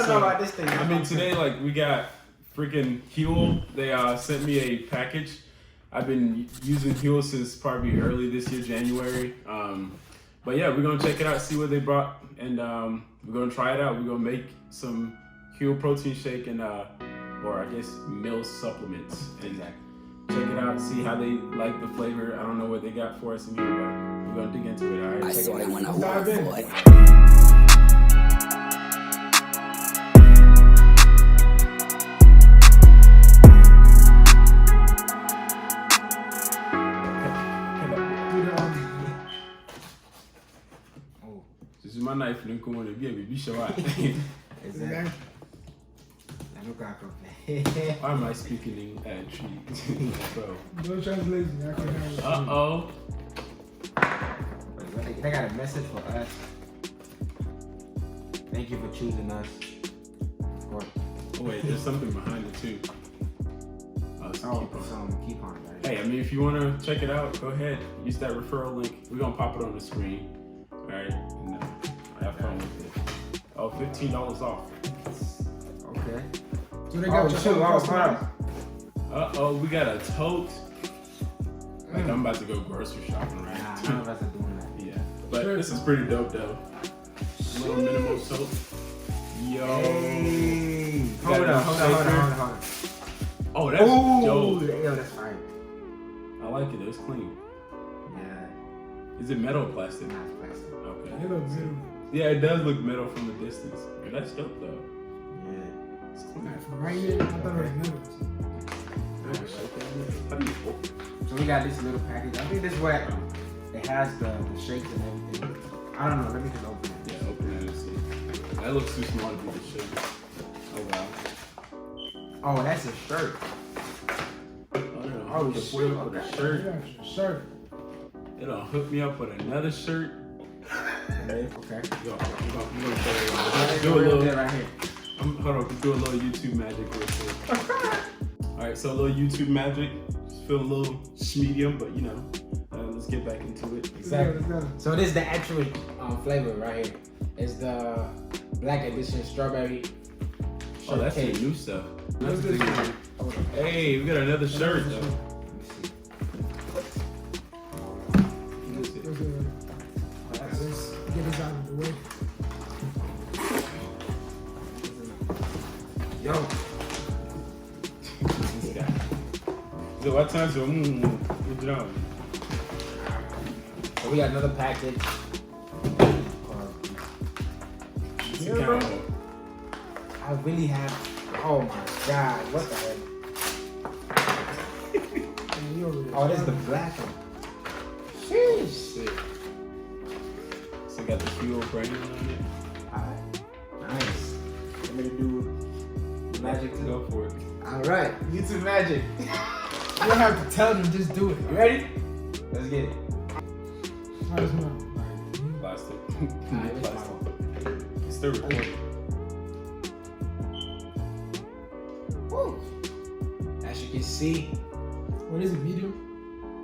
don't know about this thing. I mean, today, like, we got freaking Huel. They sent me a package. I've been using Huel since probably early this year, January. But yeah, we're gonna check it out, see what they brought, and we're gonna try it out. We're gonna make some Huel protein shake and or I guess meal supplements. And check it out, see how they like the flavor. I don't know what they got for us in here, but we're gonna dig into it. All right, I saw it when I dive in. walked, boy. This is my knife, and I'm going to give it. Be sure. Exactly. Why am I speaking in tree? Bro. No translation. I can't have it. Uh-oh. They got a message for us. Thank you for choosing us. Oh wait, there's something behind it too. Some coupon. Right? Hey, I mean, if you want to check it out, go ahead. Use that referral link. We're going to pop it on the screen. All right? And have fun with it. Oh, $15 off. Okay. So they got Uh-oh, we got a tote. Like, I'm about to go grocery shopping right now. None of us are doing that. Yeah. But this is pretty dope, though. Little minimal tote. Yo. Hey. Hold on. Oh, that's dope. Yo, that's fine. I like it. It's clean. Yeah. Is it metal or plastic? Not plastic. Okay. It looks good. Yeah, it does look metal from the distance. That's dope, though. Yeah. It's clean. From right here, I thought it was metal. How do you open it? So we got this little package. I think this is what it has the shakes and everything. I don't know. Let me just open it. Yeah, open it and see. That looks too small to be the shake. Oh, wow. Oh, that's a shirt. Oh, shit. With a shirt. Yeah, shirt. It'll hook me up with another shirt. Okay. Yo, Do do a little. right here. Hold on, do a little YouTube magic real quick. All right, so a little YouTube magic. Just feel a little medium, but you know, let's get back into it. Exactly. So this is the actual flavor right here. It's the Black Edition strawberry. Oh, that's some new stuff. Hey, we got another shirt though. Let's get this out of the way. Yo. So what time is it? Good job. So we got another package. Yeah, bro. I really have. Oh my god! What the heck? Oh, this is the black one. Sheesh. Sick. So got the Huel branding on it. Alright. Nice. I'm gonna do magic to Go for it. Alright, YouTube magic. You don't have to tell them, just do it. You ready? Let's get it. How does it smell? Plastic. Alright, let's Plastic. It's still recording. Woo. As you can see, What is it, medium?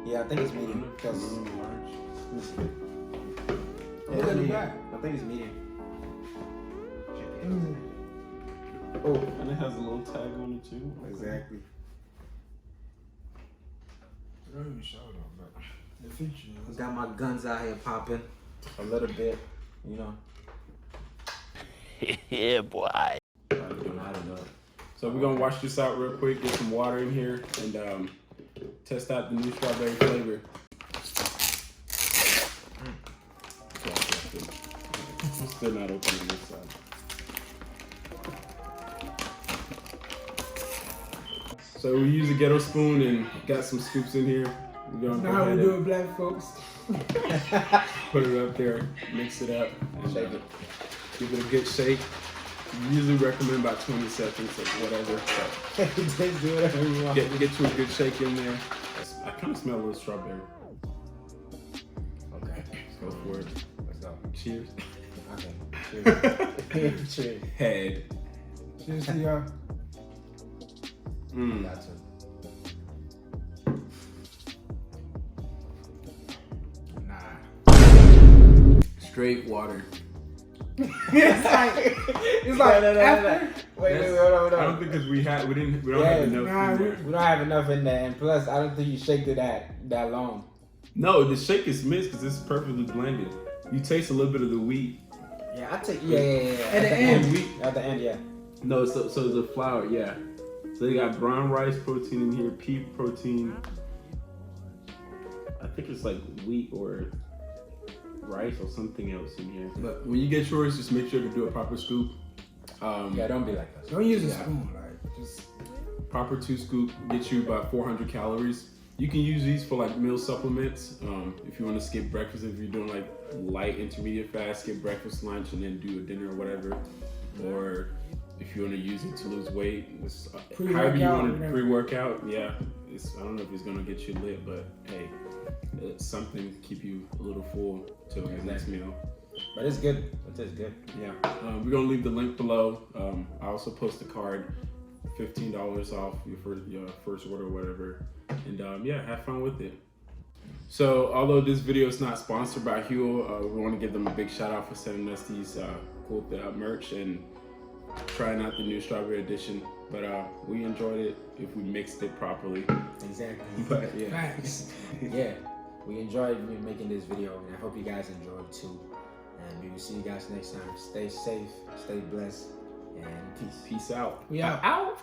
yeah, I think it's medium. Because Medium, large. Look at the back. I think it's medium. Oh, and it has a little tag on it too. Exactly. I don't even show it off, but the feature. Got my guns out here popping a little bit, you know. Yeah, boy. So we're gonna wash this out real quick, get some water in here, and test out the new strawberry flavor. I'm still not opening this side. So we use a ghetto spoon and got some scoops in here. We're gonna Now how we do it, black folks. put it up there, mix it up, and shake it. Give it a good shake. Usually recommend about 20 seconds or whatever. Just do whatever you want. Get you a good shake in there. I kind of smell a little strawberry. Okay, Let's go for it. let's go. Cheers. Okay. Cheers. Cheers. Head. Cheers to y'all. Gotcha. Straight water. it's like No. after. Wait, hold I on. don't think because we don't Yeah, have enough nah, in there. We don't have enough in there, and plus, I don't think you shaked it that long. No, the shake is mixed because it's perfectly blended. You taste a little bit of the wheat. Yeah, I take yeah. At the end. Wheat. At the end, yeah. No, so the flour, yeah. So they got brown rice protein in here, pea protein. I think it's like wheat or rice or something else in here. But when you get yours, just make sure to do a proper scoop. Yeah, don't be like us. Don't use a Yeah. spoon, like just. Proper 2 scoop gets you about 400 calories. You can use these for like meal supplements. If you want to skip breakfast, if you're doing like light intermediate fast, skip breakfast, lunch, and then do a dinner or whatever. Or if you want to use it to lose weight, however you want to pre-workout. Yeah, I don't know if it's gonna get you lit, but hey, it's something to keep you a little full till your next meal. But it's good. It is good. Yeah, we're gonna leave the link below. I also post a card, $15 off your first order or whatever, and yeah, have fun with it. So although this video is not sponsored by Huel, we want to give them a big shout out for sending us these cool merch and trying out the new strawberry edition. But we enjoyed it if we mixed it properly. Exactly. But yeah, Facts. Yeah, we enjoyed making this video, and I hope you guys enjoyed too. And we will see you guys next time. Stay safe, stay blessed, and peace. peace out. We out. Out.